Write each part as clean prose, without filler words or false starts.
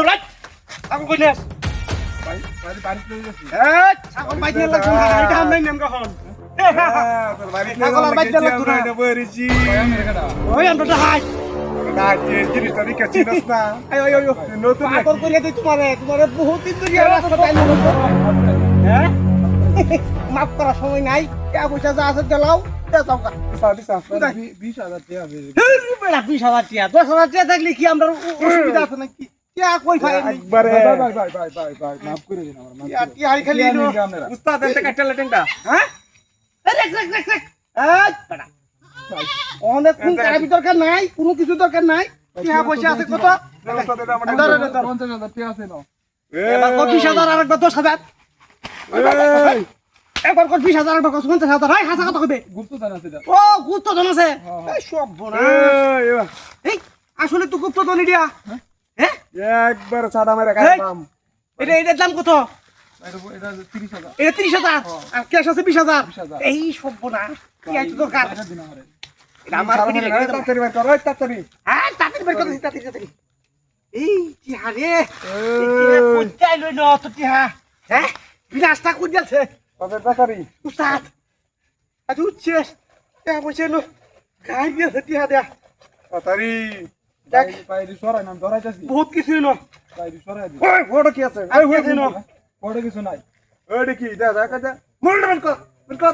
right ছাগল কই নেস ছাগল বাইতে লাগতো না এটা আমরা নেম কখন ছাগল আর বাইতে লাগতো না ওই আমরা হাই জিনিসটা দেখে চিনস না নতুন পাগল করিয়া দিই তোমারে বহুত দিন ধরে হ্যাঁ মাফ করার সময় নাই টাকা পয়সা যা আছে দিলাও দাও কা 20,000 টাকা বেড়া 20,000 টাকা 10,000 টাকা থাকলে কি আমরা অসুবিধা আছে নাকি টাকা কই পাই একবারে ভাই মাফ করে দিন আমার মাফ কি হাই খালি উস্তাদ এতে কাটটা লেটেনটা হ্যাঁ রেক এই বেড়া অনেক কোন কার দরকার নাই কোনো কিছু দরকার নাই টাকা পয়সা আছে কত উস্তাদ এটা আমার 50,000 টাকা আছে না এবার কত 20,000 আর একবার 10,000 একবার কত 20,000 একবার কত 50,000 হাই হাসা কথা কইবে গুপ্তধন আছে এটা ও গুপ্তধন আছে এই সব বনা এই আসলে তুই গুপ্তধন দিয়া হ্যাঁ একবার সাদা মেরে খাইলাম এটার দাম কত এটা 30,000 এটা 30,000 আর ক্যাশ আছে 20,000 এই সব বনা কি আইতো দরকার এটা আমার কিনে তাড়াতাড়ি বের কর তাড়াতাড়ি হ্যাঁ তাড়াতাড়ি বের কর তাড়াতাড়ি এই কি হারে কোথায় লই ন তো কি হ্যাঁ বিনাশটা কই গেছে তবে তাড়াতাড়ি উস্তাদ আজ উঠছে টাকা পয়সা নো গাই গেছে টিহা দেয়া তাড়াতাড়ি দেখ পাইরি সরাই নাম ধরাইতাছি বহুত কিছু নো পাইরি সরাই দি ওই ফটো কি আছে ওই হই নো পড়ে কিছু নাই ওই কি দেখা যা মোল্ড বের কর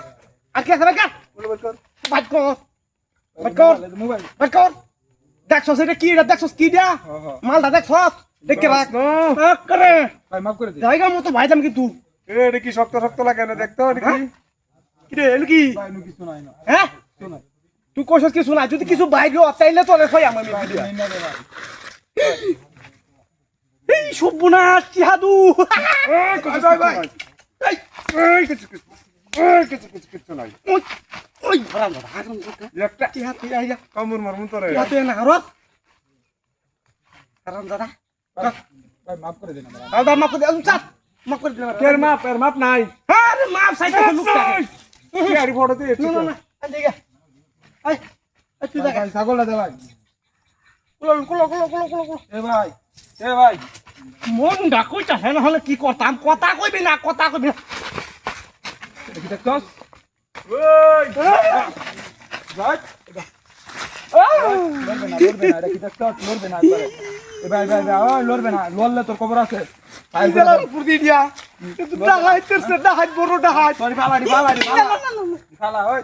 আর কি আছে বেকার বের কর বাদ কর বাদ কর মোবাইল বাদ কর দেখছস এটা কি এটা দেখছস কি দিয়া মালটা দেখছস দেখে রাখ করে ভাই মাফ করে দে জায়গা মতো ভাইজাম কিন্তু এটা কি শক্ত শক্ত লাগে না দেখতো এটা কি কি রে এলো কি ভাই নু কিছু নাই না হ্যাঁ শোনা তুই কইছস কিছু না যদি কিছু বাইরে তাইলে তোরে কই আমি নাই না রে ভাই এই সর্বনাশ চিহাদু ভাই এই কিছু নাই ওই ওই হারাম দাদা একটা চিহাদু আইয়া কামুর মারমু তোরে চিহাদু না হারত হারাম দাদা ভাই মাফ করে দেন আমার দাদা মাফ করে দে চাপ মাফ করে দে এর মাপ নাই আরে মাফ সাইতে লুকটা কি আরি ফটো দিয়ে না না আন্দিগা আই তুই দেখা ভাই ছাগল দে ভাই কুলো এ ভাই মন ডাকুইটা হেন হলে কি করতাম কথা কইবি না কি দেখছস ওই ভাই লড়বে না এটা কি দেখছস লড়বে না একবারে এ ভাই ওই লড়বে না লড়লে তোর খবর আছে ভাই জেলার উপর দিয়ে দিয়া কিন্তু ডাহাইতেছে ডাহাই বড় ডাহাই সরি বালাডি শালা ওই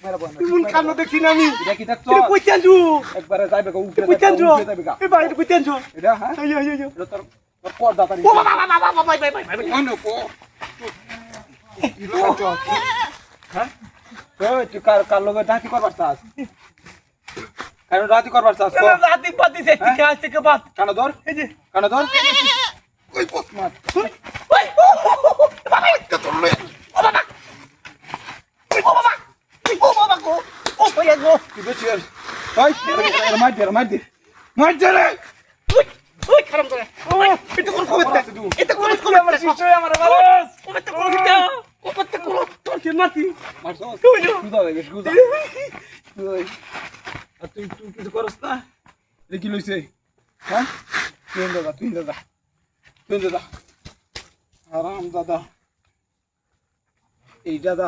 মেরা বন্ধ তুই মন কানো দেখি না আমি এটা কি দেখছস তুই কইতেন জু একবারে যাইবে গো উঠে কইতেন জু যাইবে গা এ ভাই কইতেন জু এটা হ্যাঁ আই এটা তোর পর্দা তারি ও বাবা ভাই অন্য পো হ্যাঁ ওই তুই কার লগে ডাকি করবার চাস কেন রাতি করবার চাস রাতি পাতি সে ঠিক আছে কে বাত কানা ধর এই যে কানা ধর ওই পোস্ট মার ওই বাবা কে তোলে ও বাবা গো ও ভাই গো তুই বেচিস ওই মার দে রে ওই খারাপ করে ওই এটা কোন খবর এটা কোন খবর আমার নিশ্চয় আমার ভালো এটা কোন কিটা ও পত্তে কোন তোর কি মাটি মারছস তুই না সুদা দেবে সুদা তুই আর তুই কিছু করস না রে কি লইছে হ্যাঁ তুই দাদা আরাম দাদা এই দাদা